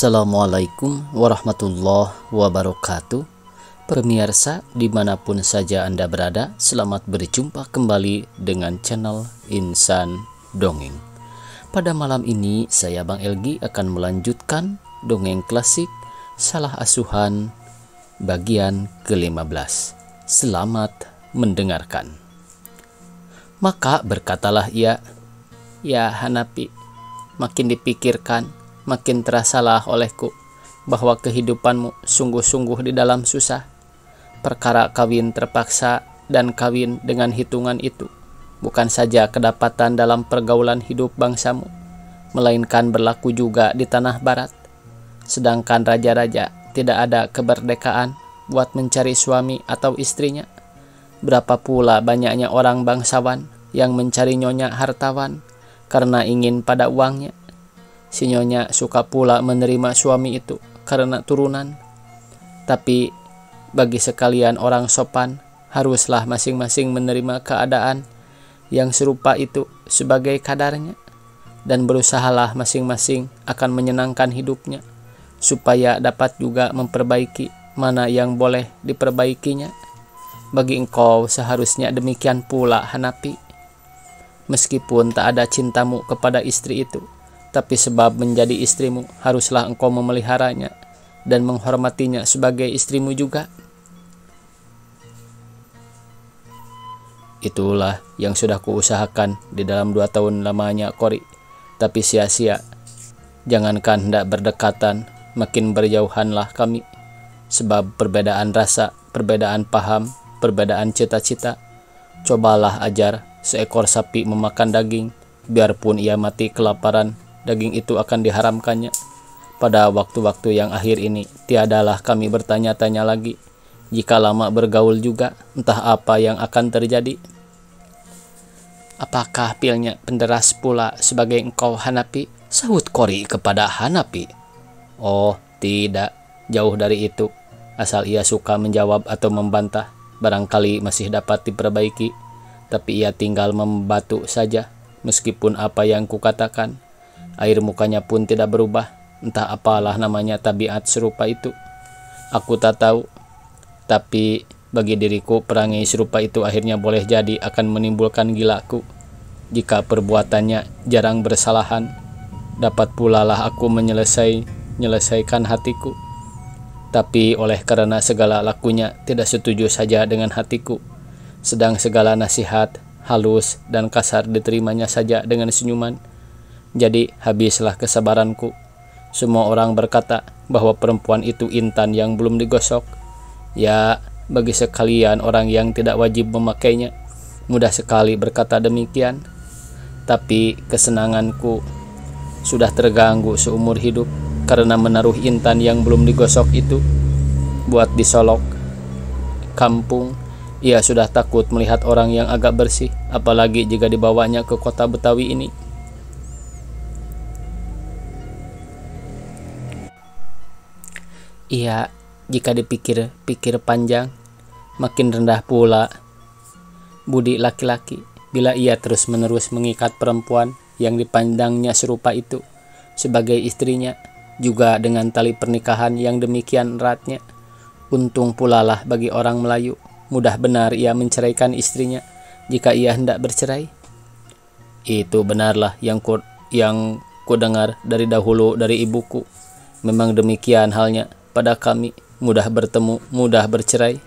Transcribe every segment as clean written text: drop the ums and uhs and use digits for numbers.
Assalamualaikum warahmatullahi wabarakatuh. Pemirsa dimanapun saja Anda berada, selamat berjumpa kembali dengan channel Insan Dongeng. Pada malam ini saya Bang Elgi akan melanjutkan dongeng klasik Salah Asuhan bagian ke-15. Selamat mendengarkan. Maka berkatalah ia, "Ya Hanapi, makin dipikirkan makin terasalah olehku bahwa kehidupanmu sungguh-sungguh di dalam susah. Perkara kawin terpaksa dan kawin dengan hitungan itu bukan saja kedapatan dalam pergaulan hidup bangsamu, melainkan berlaku juga di tanah barat. Sedangkan raja-raja tidak ada kemerdekaan buat mencari suami atau istrinya. Berapa pula banyaknya orang bangsawan yang mencari nyonya hartawan karena ingin pada uangnya. Si nyonya suka pula menerima suami itu karena turunan. Tapi bagi sekalian orang sopan, haruslah masing-masing menerima keadaan yang serupa itu sebagai kadarnya, dan berusahalah masing-masing akan menyenangkan hidupnya, supaya dapat juga memperbaiki mana yang boleh diperbaikinya. Bagi engkau seharusnya demikian pula Hanapi. Meskipun tak ada cintamu kepada istri itu, tapi sebab menjadi istrimu, haruslah engkau memeliharanya dan menghormatinya sebagai istrimu juga. Itulah yang sudah kuusahakan di dalam 2 tahun lamanya Kori, tapi sia-sia. Jangankan hendak berdekatan, makin berjauhanlah kami. Sebab perbedaan rasa, perbedaan paham, perbedaan cita-cita. Cobalah ajar seekor sapi memakan daging, biarpun ia mati kelaparan, daging itu akan diharamkannya. Pada waktu-waktu yang akhir ini, tiadalah kami bertanya-tanya lagi. Jika lama bergaul juga, entah apa yang akan terjadi." "Apakah pilnya penderas pula sebagai engkau Hanapi?" sahut Kori kepada Hanapi. "Oh tidak, jauh dari itu. Asal ia suka menjawab atau membantah, barangkali masih dapat diperbaiki. Tapi ia tinggal membatu saja, meskipun apa yang kukatakan. Air mukanya pun tidak berubah. Entah apalah namanya tabiat serupa itu. Aku tak tahu. Tapi bagi diriku perangai serupa itu akhirnya boleh jadi akan menimbulkan gilaku. Jika perbuatannya jarang bersalahan, dapat pula lah aku menyelesaikan hatiku. Tapi oleh karena segala lakunya tidak setuju saja dengan hatiku, sedang segala nasihat halus dan kasar diterimanya saja dengan senyuman. Jadi habislah kesabaranku. Semua orang berkata bahwa perempuan itu intan yang belum digosok. Ya, bagi sekalian orang yang tidak wajib memakainya, mudah sekali berkata demikian. Tapi kesenanganku sudah terganggu seumur hidup karena menaruh intan yang belum digosok itu buat disolok kampung. Ia sudah takut melihat orang yang agak bersih, apalagi jika dibawanya ke kota Betawi ini. Iya, jika dipikir-pikir panjang, makin rendah pula budi laki-laki bila ia terus-menerus mengikat perempuan yang dipandangnya serupa itu sebagai istrinya, juga dengan tali pernikahan yang demikian eratnya. Untung pula lah bagi orang Melayu, mudah benar ia menceraikan istrinya jika ia hendak bercerai. Itu benarlah yang ku dengar dari dahulu dari ibuku. Memang demikian halnya pada kami, mudah bertemu, mudah bercerai."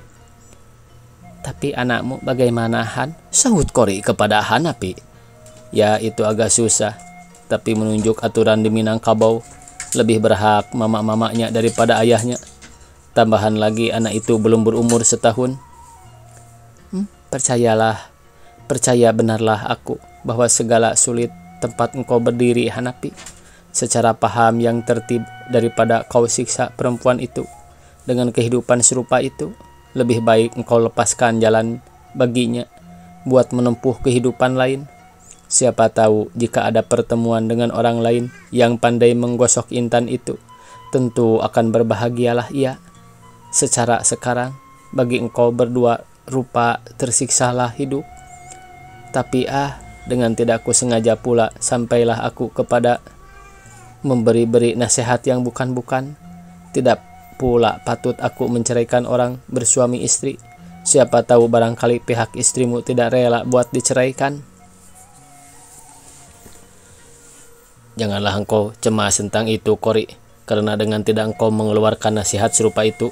"Tapi anakmu bagaimana Han?" sahut Kori kepada Hanapi. "Ya itu agak susah, tapi menunjuk aturan di Minangkabau, lebih berhak mama-mamanya daripada ayahnya. Tambahan lagi anak itu belum berumur setahun." Percaya benarlah aku bahwa segala sulit tempat engkau berdiri Hanapi. Secara paham yang tertib daripada kau siksa perempuan itu dengan kehidupan serupa itu, lebih baik engkau lepaskan jalan baginya buat menempuh kehidupan lain. Siapa tahu jika ada pertemuan dengan orang lain yang pandai menggosok intan itu, tentu akan berbahagialah ia. Secara sekarang bagi engkau berdua rupa tersiksalah hidup. Tapi dengan tidak kusengaja pula sampailah aku kepada memberi-beri nasihat yang bukan-bukan. Tidak pula patut aku menceraikan orang bersuami istri. Siapa tahu barangkali pihak istrimu tidak rela buat diceraikan. Janganlah engkau cemas tentang itu, Kori, karena dengan tidak engkau mengeluarkan nasihat serupa itu,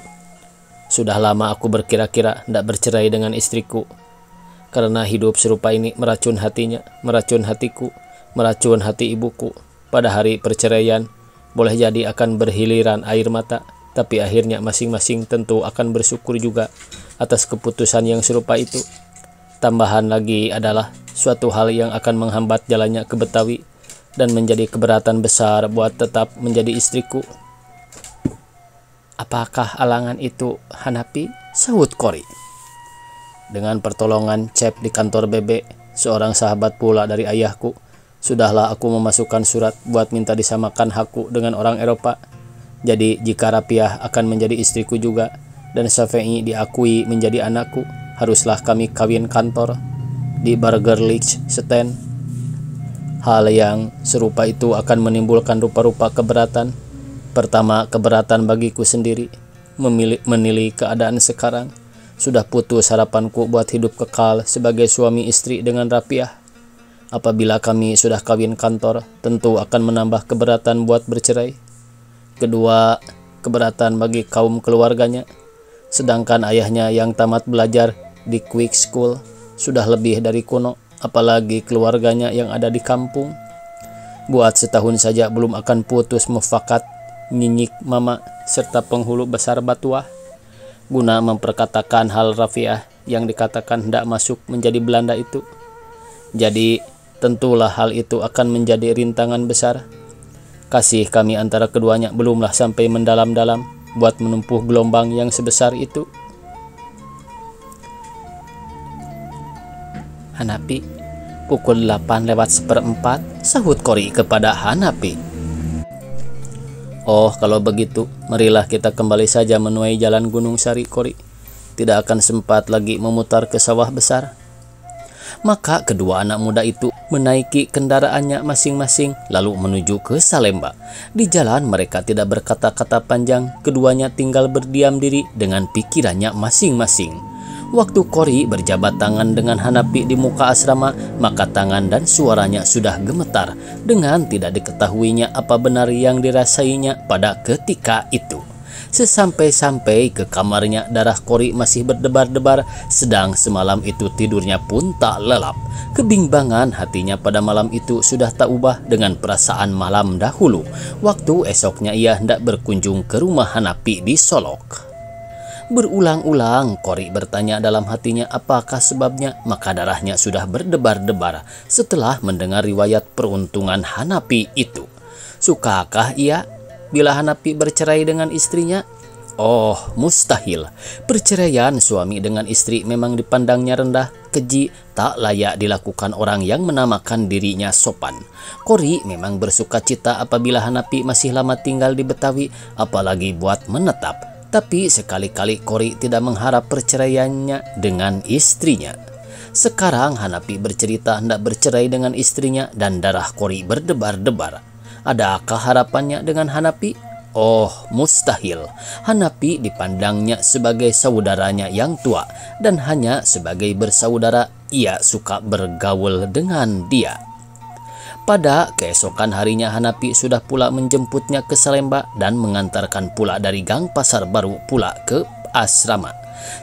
sudah lama aku berkira-kira tidak bercerai dengan istriku. Karena hidup serupa ini meracun hatinya, meracun hatiku, meracun hati ibuku. Pada hari perceraian, boleh jadi akan berhiliran air mata, tapi akhirnya masing-masing tentu akan bersyukur juga atas keputusan yang serupa itu. Tambahan lagi adalah suatu hal yang akan menghambat jalannya ke Betawi dan menjadi keberatan besar buat tetap menjadi istriku. Apakah alangan itu, Hanapi? Sahut Kori. Dengan pertolongan Cep di kantor BB, seorang sahabat pula dari ayahku, sudahlah aku memasukkan surat buat minta disamakan hakku dengan orang Eropa. Jadi jika Rapiah akan menjadi istriku juga dan Syafei diakui menjadi anakku, haruslah kami kawin kantor di Burgerlich Stand. Hal yang serupa itu akan menimbulkan rupa-rupa keberatan. Pertama, keberatan bagiku sendiri menilai keadaan sekarang. Sudah putus harapanku buat hidup kekal sebagai suami istri dengan Rapiah. Apabila kami sudah kawin kantor, tentu akan menambah keberatan buat bercerai. Kedua, keberatan bagi kaum keluarganya. Sedangkan ayahnya yang tamat belajar di Quick School sudah lebih dari kuno, apalagi keluarganya yang ada di kampung. Buat setahun saja belum akan putus mufakat Nyinyik Mama serta penghulu besar Batuah, guna memperkatakan hal Rafiah yang dikatakan hendak masuk menjadi Belanda itu. Jadi tentulah hal itu akan menjadi rintangan besar. Kasih kami antara keduanya belumlah sampai mendalam-dalam buat menumpuh gelombang yang sebesar itu. Hanapi, pukul 8:04, sahut Kori kepada Hanapi. Oh, kalau begitu, marilah kita kembali saja menuai jalan Gunung Sari, Kori. Tidak akan sempat lagi memutar ke sawah besar. Maka kedua anak muda itu menaiki kendaraannya masing-masing lalu menuju ke Salemba. Di jalan mereka tidak berkata-kata panjang, keduanya tinggal berdiam diri dengan pikirannya masing-masing. Waktu Kori berjabat tangan dengan Hanapi di muka asrama, maka tangan dan suaranya sudah gemetar dengan tidak diketahuinya apa benar yang dirasainya pada ketika itu. Sesampai-sampai ke kamarnya, darah Kori masih berdebar-debar, sedang semalam itu tidurnya pun tak lelap. Kebimbangan hatinya pada malam itu sudah tak ubah dengan perasaan malam dahulu, waktu esoknya ia hendak berkunjung ke rumah Hanapi di Solok. Berulang-ulang Kori bertanya dalam hatinya apakah sebabnya, maka darahnya sudah berdebar-debar setelah mendengar riwayat peruntungan Hanapi itu. Sukakah ia bila Hanapi bercerai dengan istrinya? Oh, mustahil. Perceraian suami dengan istri memang dipandangnya rendah, keji, tak layak dilakukan orang yang menamakan dirinya sopan. Kori memang bersuka cita apabila Hanapi masih lama tinggal di Betawi, apalagi buat menetap. Tapi sekali-kali Kori tidak mengharap perceraiannya dengan istrinya. Sekarang Hanapi bercerita hendak bercerai dengan istrinya dan darah Kori berdebar-debar. Adakah harapannya dengan Hanapi? Oh, mustahil. Hanapi dipandangnya sebagai saudaranya yang tua, dan hanya sebagai bersaudara ia suka bergaul dengan dia. Pada keesokan harinya Hanapi sudah pula menjemputnya ke Salemba dan mengantarkan pula dari Gang Pasar Baru pula ke asrama.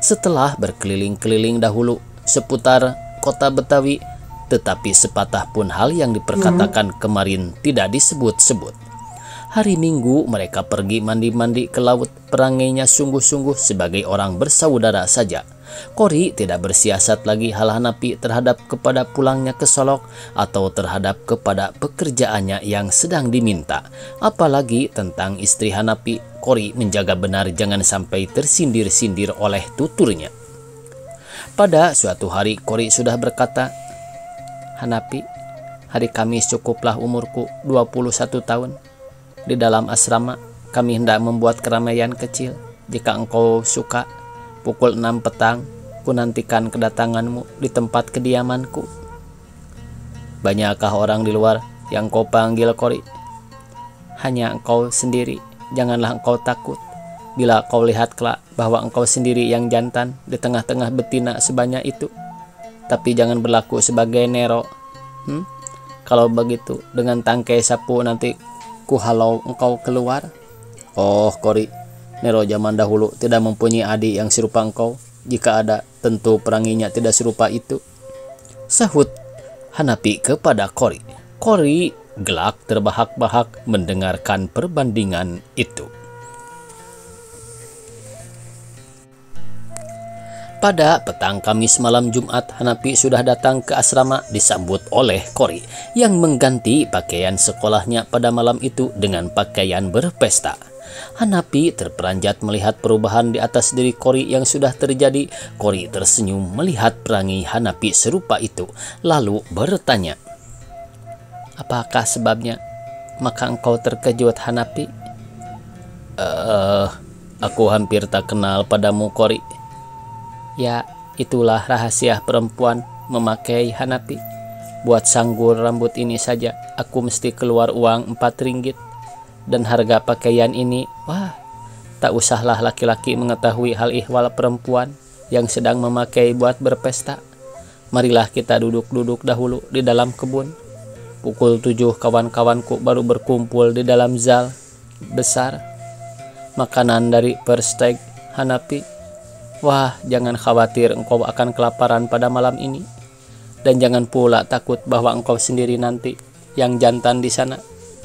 Setelah berkeliling-keliling dahulu seputar kota Betawi, tetapi sepatah pun hal yang diperkatakan kemarin tidak disebut-sebut. Hari Minggu mereka pergi mandi-mandi ke laut, perangainya sungguh-sungguh sebagai orang bersaudara saja. Kori tidak bersiasat lagi hal Hanapi terhadap kepada pulangnya ke Solok atau terhadap kepada pekerjaannya yang sedang diminta. Apalagi tentang istri Hanapi, Kori menjaga benar jangan sampai tersindir-sindir oleh tuturnya. Pada suatu hari Kori sudah berkata, Hanapi, hari Kamis cukuplah umurku 21 tahun. Di dalam asrama kami hendak membuat keramaian kecil. Jika engkau suka, pukul 6 petang ku nantikan kedatanganmu di tempat kediamanku. Banyakkah orang di luar yang kau panggil, Kori? hanya engkau sendiri. Janganlah engkau takut bila kau lihat kelak bahwa engkau sendiri yang jantan di tengah-tengah betina sebanyak itu. Tapi jangan berlaku sebagai Nero. Kalau begitu, dengan tangkai sapu nanti ku halau engkau keluar. Oh Kori, Nero zaman dahulu tidak mempunyai adik yang serupa engkau. Jika ada, tentu peranginya tidak serupa itu, sahut Hanapi kepada Kori. Kori gelak terbahak-bahak mendengarkan perbandingan itu. Pada petang Kamis malam Jumat, Hanapi sudah datang ke asrama disambut oleh Kori yang mengganti pakaian sekolahnya pada malam itu dengan pakaian berpesta. Hanapi terperanjat melihat perubahan di atas diri Kori yang sudah terjadi. Kori tersenyum melihat perangi Hanapi serupa itu, lalu bertanya, "Apakah sebabnya? Maka engkau terkejut, Hanapi?" Aku hampir tak kenal padamu, Kori." "Ya, itulah rahasia perempuan memakai Hanapi. Buat sanggur rambut ini saja, aku mesti keluar uang 4 ringgit. Dan harga pakaian ini, wah, tak usahlah laki-laki mengetahui hal ihwal perempuan yang sedang memakai buat berpesta. Marilah kita duduk-duduk dahulu di dalam kebun. Pukul 7 kawan-kawanku baru berkumpul di dalam zal besar. Makanan dari Versteeg, Hanapi. Wah, jangan khawatir engkau akan kelaparan pada malam ini. Dan jangan pula takut bahwa engkau sendiri nanti yang jantan di sana.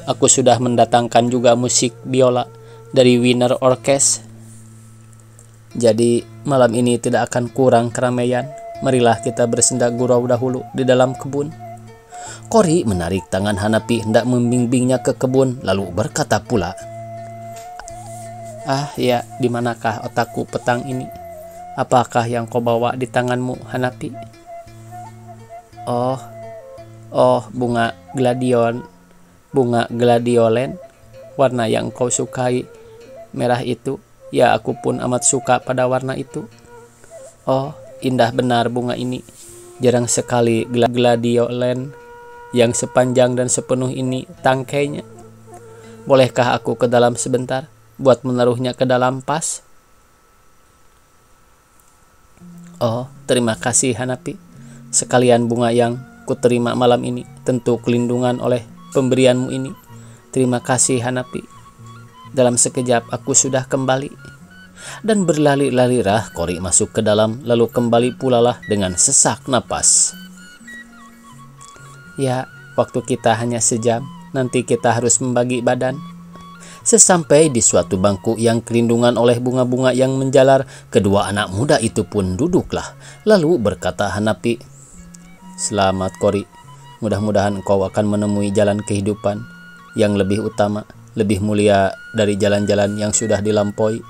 Aku sudah mendatangkan juga musik biola dari Wiener Orkest. Jadi malam ini tidak akan kurang keramaian. Marilah kita bersenda gurau dahulu di dalam kebun." Kori menarik tangan Hanapi hendak membimbingnya ke kebun, lalu berkata pula, Ya, di manakah otakku petang ini? Apakah yang kau bawa di tanganmu, Hanapi?" Oh, bunga gladiolen, warna yang kau sukai, merah itu. Ya, aku pun amat suka pada warna itu. Oh, indah benar bunga ini. Jarang sekali gladiolen yang sepanjang dan sepenuh ini tangkainya. Bolehkah aku ke dalam sebentar buat menaruhnya ke dalam vas? Oh, terima kasih Hanapi. Sekalian bunga yang kuterima malam ini tentu kelindungan oleh pemberianmu ini. Terima kasih Hanapi. Dalam sekejap aku sudah kembali. Dan berlari-larilah Kori masuk ke dalam, lalu kembali pulalah dengan sesak napas. Ya, waktu kita hanya sejam, nanti kita harus membagi badan. Sesampai di suatu bangku yang kelindungan oleh bunga-bunga yang menjalar, kedua anak muda itu pun duduklah. Lalu berkata Hanapi, "Selamat Kori, mudah-mudahan engkau akan menemui jalan kehidupan yang lebih utama, lebih mulia dari jalan-jalan yang sudah dilampaui.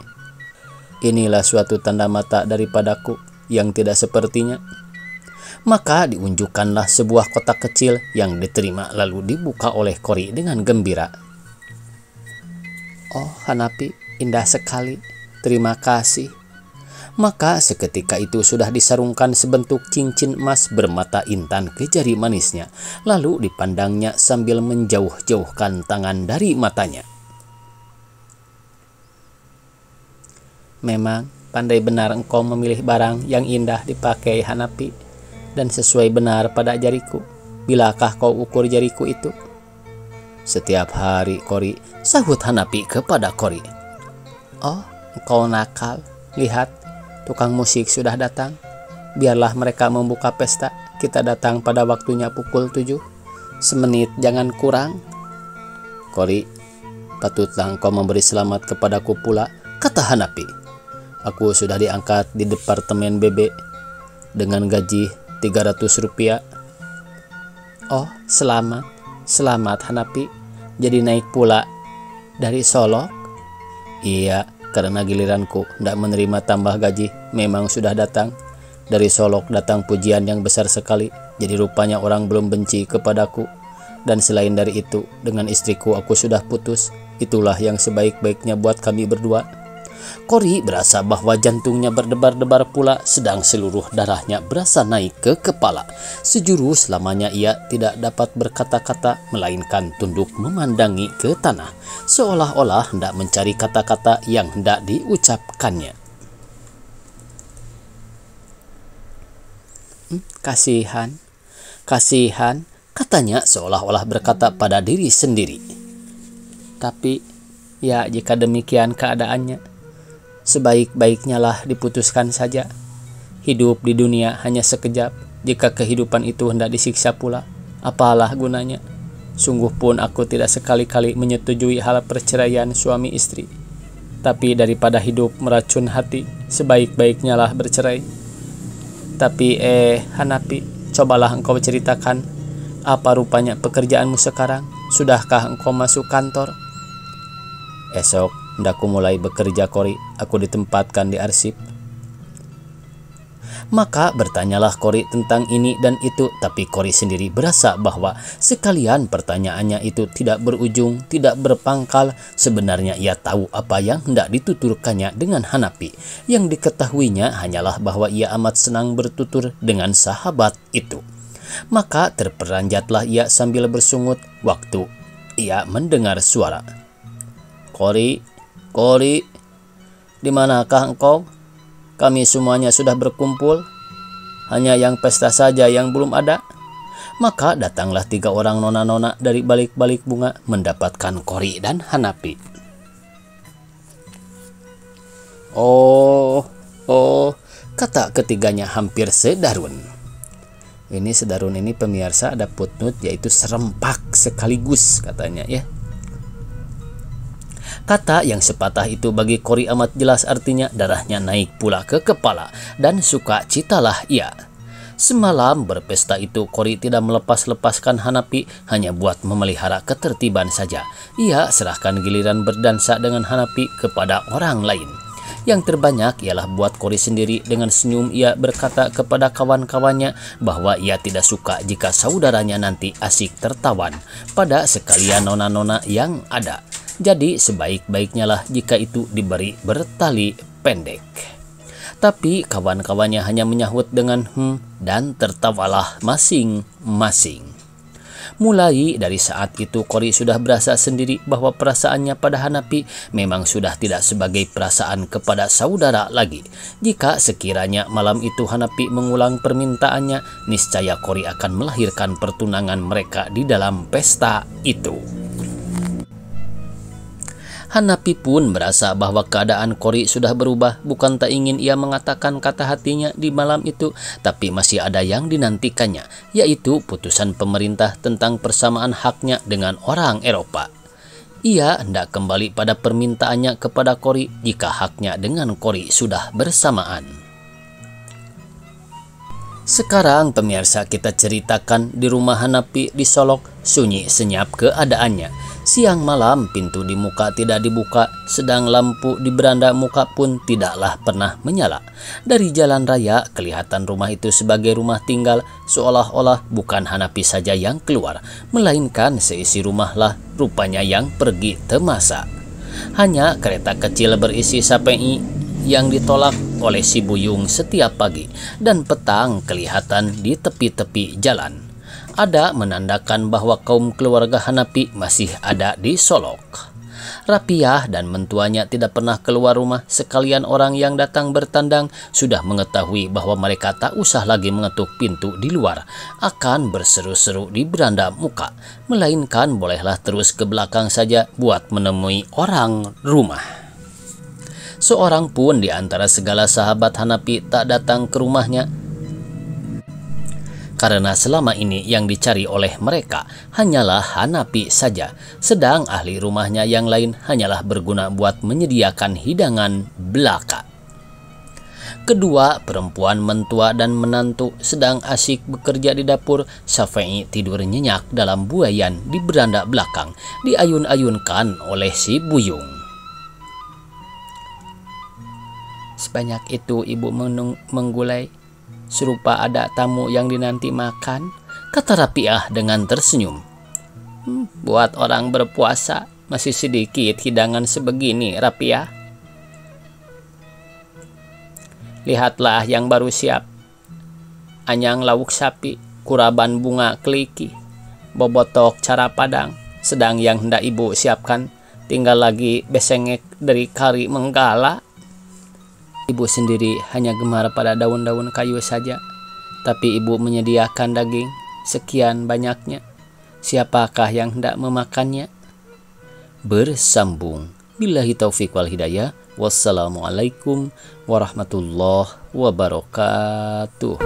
Inilah suatu tanda mata daripadaku yang tidak sepertinya." Maka diunjukkanlah sebuah kotak kecil yang diterima lalu dibuka oleh Kori dengan gembira. Oh Hanapi, indah sekali. Terima kasih. Maka seketika itu sudah disarungkan sebentuk cincin emas bermata intan ke jari manisnya. Lalu dipandangnya sambil menjauh-jauhkan tangan dari matanya. Memang pandai benar engkau memilih barang yang indah dipakai Hanapi, dan sesuai benar pada jariku. Bilakah kau ukur jariku itu? Setiap hari Kori, sahut Hanapi kepada Kori. Oh, engkau nakal. Lihat, tukang musik sudah datang. Biarlah mereka membuka pesta. Kita datang pada waktunya pukul 7. Semenit jangan kurang. Kori, patutlah engkau memberi selamat kepadaku pula, kata Hanapi. Aku sudah diangkat di Departemen BB dengan gaji 300 rupiah. Oh, selamat Hanapi. Jadi naik pula dari Solok? Iya, karena giliranku tidak menerima tambah gaji. Memang sudah datang. Dari Solok datang pujian yang besar sekali. Jadi rupanya orang belum benci kepadaku. Dan selain dari itu, dengan istriku aku sudah putus. Itulah yang sebaik-baiknya buat kami berdua. Kori berasa bahwa jantungnya berdebar-debar pula, sedang seluruh darahnya berasa naik ke kepala. Sejuru selamanya ia tidak dapat berkata-kata, melainkan tunduk memandangi ke tanah, seolah-olah hendak mencari kata-kata yang hendak diucapkannya. Kasihan, kasihan, katanya seolah-olah berkata pada diri sendiri. Tapi, ya jika demikian keadaannya, sebaik-baiknya lah diputuskan saja. Hidup di dunia hanya sekejap, jika kehidupan itu hendak disiksa pula, apalah gunanya. Sungguh pun aku tidak sekali-kali menyetujui hal perceraian suami istri. Tapi daripada hidup meracun hati, sebaik-baiknya lah bercerai. Tapi Hanapi, cobalah engkau ceritakan, apa rupanya pekerjaanmu sekarang? Sudahkah engkau masuk kantor? Esok hendak mulai bekerja, Kori. Aku ditempatkan di arsip. Maka bertanyalah Kori tentang ini dan itu, tapi Kori sendiri berasa bahwa sekalian pertanyaannya itu tidak berujung, tidak berpangkal. Sebenarnya ia tahu apa yang hendak dituturkannya dengan Hanapi. Yang diketahuinya hanyalah bahwa ia amat senang bertutur dengan sahabat itu. Maka terperanjatlah ia sambil bersungut waktu ia mendengar suara. Kori, Kori, di manakah engkau? Kami semuanya sudah berkumpul, hanya yang pesta saja yang belum ada. Maka datanglah 3 orang nona-nona dari balik-balik bunga mendapatkan Kori dan Hanapi. Oh, kata ketiganya hampir sedarun. Ini sedarun ini pemirsa ada footnote, yaitu serempak sekaligus katanya ya. Kata yang sepatah itu bagi Kori amat jelas artinya darahnya naik pula ke kepala dan sukacitalah ia. Semalam berpesta itu Kori tidak melepas-lepaskan Hanapi hanya buat memelihara ketertiban saja. Ia serahkan giliran berdansa dengan Hanapi kepada orang lain. Yang terbanyak ialah buat Kori sendiri. Dengan senyum ia berkata kepada kawan-kawannya bahwa ia tidak suka jika saudaranya nanti asik tertawan pada sekalian nona-nona yang ada. Jadi sebaik-baiknya lah jika itu diberi bertali pendek. Tapi kawan-kawannya hanya menyahut dengan dan tertawalah masing-masing. Mulai dari saat itu Kori sudah berasa sendiri bahwa perasaannya pada Hanapi memang sudah tidak sebagai perasaan kepada saudara lagi. Jika sekiranya malam itu Hanapi mengulang permintaannya, niscaya Kori akan melahirkan pertunangan mereka di dalam pesta itu. Hanapi pun merasa bahwa keadaan Kori sudah berubah. Bukan tak ingin ia mengatakan kata hatinya di malam itu, tapi masih ada yang dinantikannya, yaitu putusan pemerintah tentang persamaan haknya dengan orang Eropa. Ia hendak kembali pada permintaannya kepada Kori jika haknya dengan Kori sudah bersamaan. Sekarang pemirsa kita ceritakan di rumah Hanapi di Solok sunyi senyap keadaannya. Siang malam pintu di muka tidak dibuka, sedang lampu di beranda muka pun tidaklah pernah menyala. Dari jalan raya kelihatan rumah itu sebagai rumah tinggal, seolah-olah bukan Hanapi saja yang keluar, melainkan seisi rumahlah rupanya yang pergi temasa. Hanya kereta kecil berisi sapei yang ditolak oleh si Buyung setiap pagi dan petang kelihatan di tepi-tepi jalan. Ada menandakan bahwa kaum keluarga Hanapi masih ada di Solok. Rapiah dan mentuanya tidak pernah keluar rumah. Sekalian orang yang datang bertandang sudah mengetahui bahwa mereka tak usah lagi mengetuk pintu di luar, akan berseru-seru di beranda muka, melainkan bolehlah terus ke belakang saja buat menemui orang rumah. Seorang pun di antara segala sahabat Hanapi tak datang ke rumahnya, karena selama ini yang dicari oleh mereka hanyalah Hanapi saja, sedang ahli rumahnya yang lain hanyalah berguna buat menyediakan hidangan belaka. Kedua perempuan mentua dan menantu sedang asyik bekerja di dapur. Safei tidur nyenyak dalam buayan di beranda belakang, diayun-ayunkan oleh si Buyung. Sebanyak itu ibu menggulai, serupa ada tamu yang dinanti makan, kata Rapiah dengan tersenyum. Buat orang berpuasa masih sedikit hidangan sebegini, Rapiah. Lihatlah yang baru siap. Anyang lauk sapi, kuraban bunga keliki, bobotok cara padang. Sedang yang hendak ibu siapkan tinggal lagi besengek dari kari menggala. Ibu sendiri hanya gemar pada daun-daun kayu saja, tapi ibu menyediakan daging sekian banyaknya. Siapakah yang hendak memakannya? Bersambung. Billahi taufiq wal hidayah. Wassalamualaikum warahmatullahi wabarakatuh.